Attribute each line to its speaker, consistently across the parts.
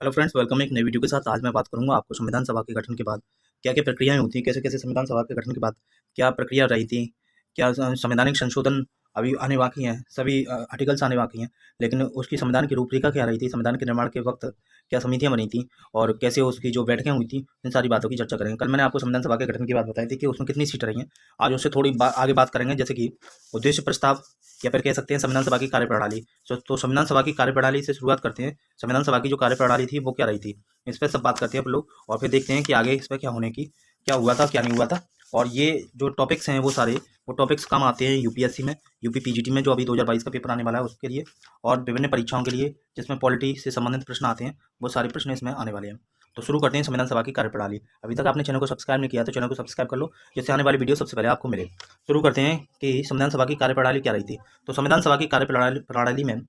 Speaker 1: Hello friends, welcome एक नई video के साथ। आज मैं बात करूंगा आपको संविधान सभा के गठन के बाद क्या क्या प्रक्रियाएं होती हैं, कैसे कैसे संविधान सभा के गठन के बाद क्या प्रक्रिया रही थी, क्या संवैधानिक संशोधन अभी आने बाकी हैं, सभी आर्टिकल्स आने बाकी हैं, लेकिन उसकी संविधान की रूपरेखा क्या रही थी, संविधान के निर्माण के वक्त क्या समितियां बनी थी और कैसे उसकी जो बैठकें हुई थी, इन सारी बातों की चर्चा करेंगे। कल मैंने आपको संविधान सभा के गठन की बात बताई थी कि उसमें कितनी सीट रही हैं। आज उससे थोड़ी आगे बात करेंगे, जैसे कि उद्देश्य प्रस्ताव या फिर कह सकते हैं संविधान सभा की कार्यप्रणाली। तो संविधान सभा की कार्यप्रणाली से शुरुआत करते हैं। संविधान सभा की जो कार्यप्रणाली थी वो क्या रही थी, इस पर सब बात करते हैं हम लोग, और फिर देखते हैं कि आगे इस पर क्या होने की, क्या हुआ था क्या नहीं हुआ था। और ये जो टॉपिक्स हैं वो टॉपिक्स कम आते हैं यूपीएससी में, यूपी पीजीटी में, जो अभी 2022 का पेपर आने वाला है उसके लिए, और विभिन्न परीक्षाओं के लिए जिसमें पॉलिटी से संबंधित प्रश्न आते हैं, वो सारे प्रश्न इसमें आने वाले हैं। तो शुरू करते हैं संविधान सभा की कार्यप्रणाली। अभी तक आपने चैनल को सब्सक्राइब नहीं किया तो चैनल को सब्सक्राइब कर लो, जिससे आने वाली वीडियो सबसे पहले आपको मिले। शुरू करते हैं कि संविधान सभा की कार्यप्रणाली क्या रही थी। तो संविधान सभा की कार्यप्रणाली में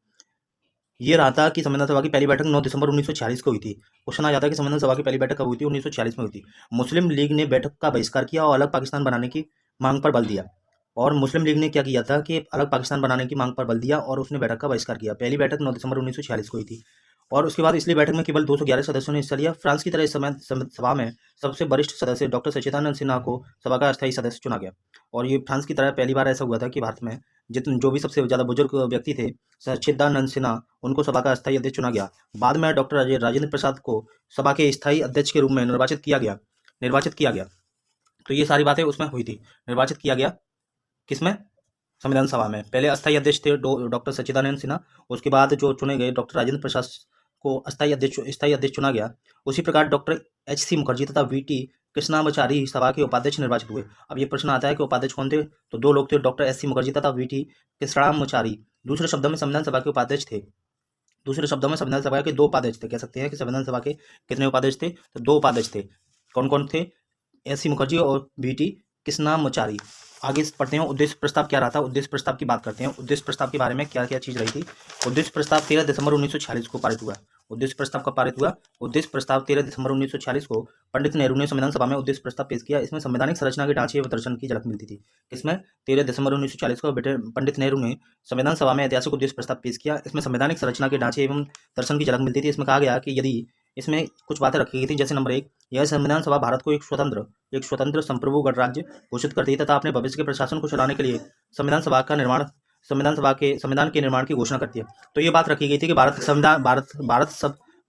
Speaker 1: ये रहा था कि संविधान सभा की पहली बैठक 9 दिसंबर 1946 को हुई थी। क्वेश्चन आ जाता है कि संविधान सभा की पहली बैठक कब हुई थी? 1946 में हुई थी। मुस्लिम लीग ने बैठक का बहिष्कार किया और अलग पाकिस्तान बनाने की मांग पर बल दिया। और मुस्लिम लीग ने क्या किया था कि अलग पाकिस्तान बनाने की मांग पर बल दिया और उसने बैठक का बहिष्कार किया। पहली बैठक 9 दिसंबर 1946 को हुई थी। और उसके बाद इसलिए बैठक में केवल 211 सदस्यों ने हिस्सा लिया। फ्रांस की तरह इस समय सभा में सबसे वरिष्ठ सदस्य डॉक्टर सच्चिदानंद सिन्हा को सभा का अस्थायी सदस्य चुना गया। और ये फ्रांस की तरह पहली बार ऐसा हुआ था कि भारत में जितने जो भी सबसे ज़्यादा बुजुर्ग व्यक्ति थे, सच्चिदानंद सिन्हा, उनको सभा का अस्थायी अध्यक्ष चुना गया। बाद में डॉक्टर राजेंद्र प्रसाद को सभा के स्थायी अध्यक्ष के रूप में निर्वाचित किया गया। तो ये सारी बातें उसमें हुई थी। निर्वाचित किया गया किसमें? संविधान सभा में। पहले अस्थायी अध्यक्ष थे डॉक्टर सच्चिदानंद सिन्हा। उसके बाद जो चुने गए डॉक्टर राजेंद्र प्रसाद को स्थायी अध्यक्ष चुना गया। उसी प्रकार डॉक्टर एच सी मुखर्जी तथा वी टी कृष्णामाचारी सभा के उपाध्यक्ष निर्वाचित हुए। अब ये प्रश्न आता है कि उपाध्यक्ष कौन थे? तो दो लोग थे, डॉक्टर एच सी मुखर्जी तथा वी टी कृष्णामाचारी। दूसरे शब्दों में संविधान सभा के उपाध्यक्ष थे। दूसरे शब्दों में संविधान सभा के दो उपाध्यक्ष थे। कह सकते हैं कि संविधान सभा के कितने उपाध्यक्ष थे? तो दो उपाध्यक्ष थे। कौन कौन थे? एस सी मुखर्जी और बी टी कृष्णामाचारी। आगे पढ़ते हैं, उद्देश्य प्रस्ताव क्या रहा था। उद्देश्य प्रस्ताव की बात करते हैं। उद्देश्य प्रस्ताव के बारे में क्या क्या चीज रही थी। उद्देश्य प्रस्ताव 13 दिसंबर 1946 को पारित हुआ। उद्देश्य प्रस्ताव कब पारित हुआ? उद्देश्य प्रस्ताव 13 दिसंबर 1946 को पंडित नेहरू ने संविधान सभा में उद्देश्य प्रस्ताव पेश किया। इसमें संवैधानिक संरचना के ढांचे एवं दर्शन की झलक मिलती थी। इसमें 13 दिसंबर 1940 को पंडित नेहरू ने संविधान सभा में ऐतिहासिक उद्देश्य प्रस्ताव पेश किया। इसमें संवैधानिक संरचना के ढांचे एवं दर्शन की झलक मिलती थी। इसमें कहा गया कि यदि इसमें कुछ बातें रखी गई थी, जैसे नंबर 1, यह संविधान सभा भारत को एक स्वतंत्र संप्रभु गणराज्य घोषित करती है तथा अपने भविष्य के प्रशासन को चलाने के लिए संविधान के निर्माण की घोषणा करती है। तो ये बात रखी गई थी कि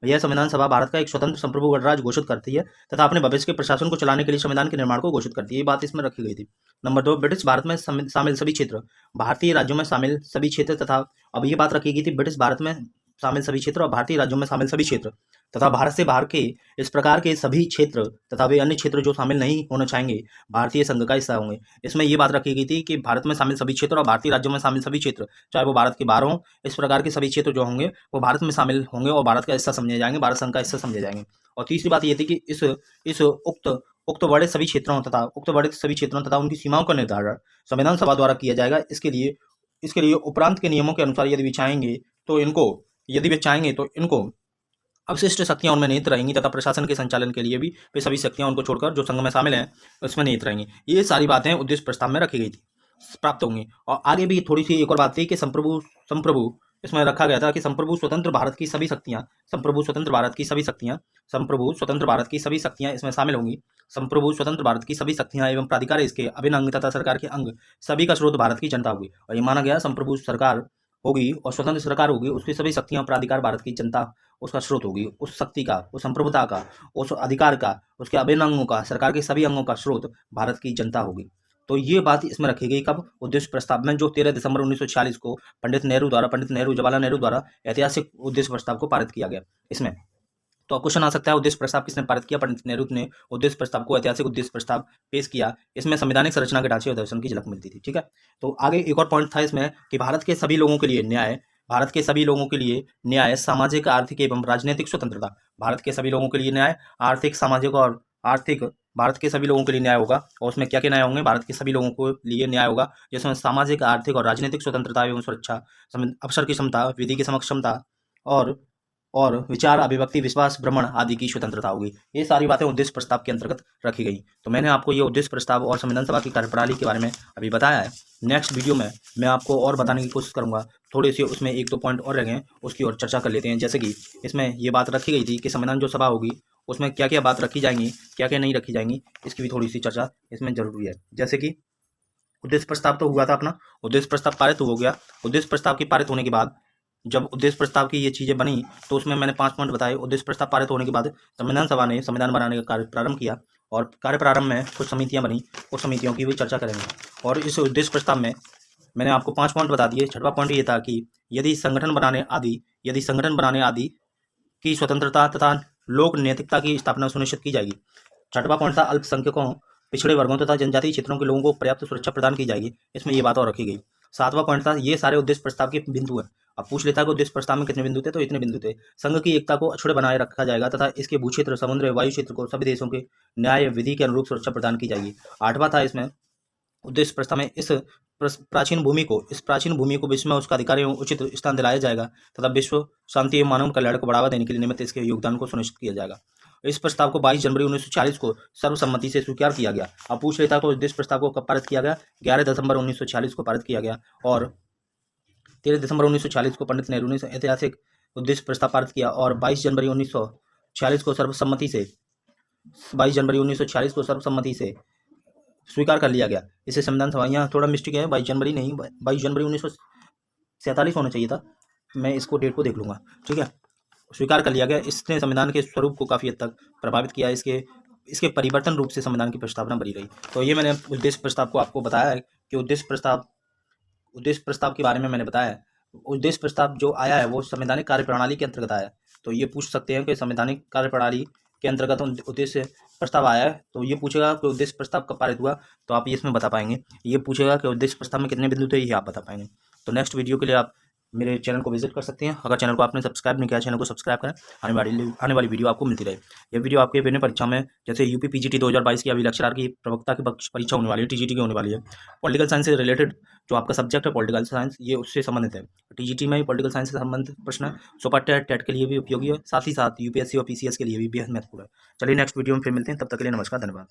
Speaker 1: यह संविधान सभा भारत का एक स्वतंत्र संप्रभु गणराज्य घोषित करती है तथा अपने भविष्य के प्रशासन को चलाने के लिए संविधान के निर्माण को घोषित करती है। ये बात इसमें रखी गई थी। नंबर 2, ब्रिटिश भारत में शामिल सभी क्षेत्र, भारतीय राज्यों में शामिल सभी क्षेत्र तथा, अब ये बात रखी गई थी ब्रिटिश भारत में शामिल सभी क्षेत्र और भारतीय राज्यों में शामिल सभी क्षेत्र तथा भारत से बाहर के इस प्रकार के सभी क्षेत्र तथा वे अन्य क्षेत्र जो शामिल नहीं होना चाहेंगे भारतीय संघ का हिस्सा होंगे। इसमें ये बात रखी गई थी कि भारत में शामिल सभी क्षेत्र और भारतीय राज्यों में शामिल सभी क्षेत्र, चाहे वो भारत के बाहर हों, इस प्रकार के सभी क्षेत्र जो होंगे वो भारत में शामिल होंगे और भारत का हिस्सा समझे जाएंगे, भारत संघ का हिस्सा समझे जाएंगे। और तीसरी बात ये थी कि इस उक्त वर्णित सभी क्षेत्रों तथा उनकी सीमाओं का निर्धारण संविधान सभा द्वारा किया जाएगा। इसके लिए उपरांत के नियमों के अनुसार यदि वे चाहेंगे तो इनको अवशिष्ट शक्तियां उनमें निहित रहेंगी तथा प्रशासन के संचालन के लिए भी वे सभी शक्तियां उनको छोड़कर जो संघ में शामिल हैं उसमें निहित रहेंगी। ये सारी बातें उद्देश्य प्रस्ताव में रखी गई थी, प्राप्त होंगी। और आगे भी थोड़ी सी एक और बात थी कि संप्रभु इसमें रखा गया था कि संप्रभु स्वतंत्र भारत की सभी शक्तियां इसमें शामिल होंगी। संप्रभु स्वतंत्र भारत की सभी शक्तियां एवं प्राधिकार इसके अभिन्न अंग तथा सरकार के अंग सभी का स्रोत भारत की जनता होगी। और ये माना गया संप्रभु सरकार होगी और स्वतंत्र सरकार होगी, उसकी सभी शक्तियां प्राधिकार भारत की जनता उसका स्रोत होगी। उस शक्ति का, उस संप्रभुता का, उस अधिकार का, उसके अभिन्न अंगों का, सरकार के सभी अंगों का स्रोत भारत की जनता होगी। तो ये बात इसमें रखी गई कब? उद्देश्य प्रस्ताव में, जो 13 दिसंबर 1946 को पंडित जवाहरलाल नेहरू द्वारा ऐतिहासिक उद्देश्य प्रस्ताव को पारित किया गया। इसमें तो क्वेश्चन आ सकता है, उद्देश्य प्रस्ताव किसने पारित किया? पंडित नेहरू ने उद्देश्य प्रस्ताव को, ऐतिहासिक उद्देश्य प्रस्ताव पेश किया। इसमें संवैधानिक संरचना के ढांचे और दर्शन की झलक मिलती थी। ठीक है, तो आगे एक और पॉइंट था इसमें कि भारत के सभी लोगों के लिए न्याय, सामाजिक, आर्थिक एवं राजनीतिक स्वतंत्रता। भारत के सभी लोगों के लिए न्याय, आर्थिक, सामाजिक और आर्थिक, भारत के सभी लोगों के लिए न्याय होगा। और उसमें क्या क्या न्याय होंगे? भारत के सभी लोगों को लिए न्याय होगा जिसमें सामाजिक, आर्थिक और राजनीतिक स्वतंत्रता एवं सुरक्षा, अवसर की क्षमता, विधि की समक्षमता और और विचार, अभिव्यक्ति, विश्वास, भ्रमण आदि की स्वतंत्रता होगी। ये सारी बातें उद्देश्य प्रस्ताव के अंतर्गत रखी गई। तो मैंने आपको ये उद्देश्य प्रस्ताव और संविधान सभा की कार्यप्रणाली के बारे में अभी बताया है। नेक्स्ट वीडियो में मैं आपको और बताने की कोशिश करूंगा। थोड़े से उसमें 1-2 पॉइंट और रह गए, उसकी और चर्चा कर लेते हैं। जैसे कि इसमें ये बात रखी गई थी कि संविधान जो सभा होगी उसमें क्या क्या बात रखी जाएंगी, क्या क्या नहीं रखी जाएंगी, इसकी भी थोड़ी सी चर्चा इसमें जरूरी है। जैसे कि उद्देश्य प्रस्ताव तो हुआ था अपना, उद्देश्य प्रस्ताव पारित हो गया। उद्देश्य प्रस्ताव के पारित होने के बाद जब उद्देश्य प्रस्ताव की ये चीज़ें बनी तो उसमें मैंने 5 पॉइंट बताए। उद्देश्य प्रस्ताव पारित होने के बाद संविधान सभा ने संविधान बनाने का कार्य प्रारंभ किया और कार्य प्रारंभ में कुछ समितियां बनी, उस समितियों की भी चर्चा करेंगे। और इस उद्देश्य प्रस्ताव में मैंने आपको 5 पॉइंट बता दिए। 6वां पॉइंट ये था कि यदि संगठन बनाने आदि की स्वतंत्रता तथा लोक नैतिकता की स्थापना सुनिश्चित की जाएगी। 6वां पॉइंट था अल्पसंख्यकों, पिछड़े वर्गों तथा जनजातीय क्षेत्रों के लोगों को पर्याप्त सुरक्षा प्रदान की जाएगी। इसमें ये बात और रखी गई। 7वां पॉइंट था, ये सारे उद्देश्य प्रस्ताव के बिंदु हैं। अब पूछ लेता है कि उद्देश्य प्रस्ताव में कितने बिंदु थे, तो इतने बिंदु थे। संघ की एकता को अक्षुण्ण बनाए रखा जाएगा तथा इसके भू क्षेत्र, समुद्र, वायु क्षेत्र को सभी देशों के न्याय विधि के अनुरूप सुरक्षा प्रदान की जाएगी। 8वां था इसमें उद्देश्य प्रस्ताव में इस प्राचीन भूमि को विश्व में उसका अधिकार एवं उचित स्थान दिलाया जाएगा तथा विश्व शांति एवं मानव कल्याण को बढ़ावा देने के लिए निमित्त इसके योगदान को सुनिश्चित किया जाएगा। इस प्रस्ताव को 22 जनवरी 1946 को सर्वसम्मति से स्वीकार किया गया। अब पूछ लेता तो इस प्रस्ताव को कब पारित किया गया? 11 दिसंबर 1946 को पारित किया गया और 13 दिसंबर 1946 को पंडित नेहरू ने ऐतिहासिक उद्देश्य प्रस्ताव पारित किया और 22 जनवरी 1946 को सर्वसम्मति से स्वीकार कर लिया गया। इसे संविधान सभा, यहाँ थोड़ा मिस्टेक है, 22 जनवरी नहीं, 22 जनवरी 1947 होना चाहिए था। मैं इसको डेट को देख लूँगा, ठीक है। स्वीकार कर लिया गया। इसने संविधान के स्वरूप को काफ़ी हद तक प्रभावित किया। इसके परिवर्तन रूप से संविधान की प्रस्तावना बनी रही। तो ये मैंने उद्देश्य प्रस्ताव को आपको बताया है कि उद्देश्य प्रस्ताव के बारे में मैंने बताया है। उद्देश्य प्रस्ताव जो आया है वो संवैधानिक कार्यप्रणाली के अंतर्गत आया है। तो ये पूछ सकते हैं कि संवैधानिक कार्यप्रणाली के अंतर्गत उद्देश्य प्रस्ताव आया है, तो ये पूछेगा कि उद्देश्य प्रस्ताव कब पारित हुआ, तो आप ये इसमें बता पाएंगे। ये पूछेगा कि उद्देश्य प्रस्ताव में कितने बिंदु थे, ये आप बता पाएंगे। तो नेक्स्ट वीडियो के लिए आप मेरे चैनल को विजिट कर सकते हैं। अगर चैनल को आपने सब्सक्राइब नहीं किया, चैनल को सब्सक्राइब करें, आने वाली वीडियो आपको मिलती रहे। ये वीडियो आपके विभिन्न परीक्षा में, जैसे यूपी पीजीटी 2022 की अभी लेक्चरर की प्रवक्ता की परीक्षा होने वाली है, टीजीटी की होने वाली है। पॉलिटिकल साइंस से रिलेटेड जो आपका सब्जेक्ट है पॉलिटिकल साइंस, ये उससे संबंधित है। टीजीटी में पॉलिटिकल साइंस से संबंधित प्रश्न है। सुपर टेट के लिए भी उपयोगी है, साथ ही साथ यूपीएससी और पीसीएस के लिए भी बेहद महत्वपूर्ण है। चलिए नेक्स्ट वीडियो में फिर मिलते हैं, तब तक के लिए नमस्कार, धन्यवाद।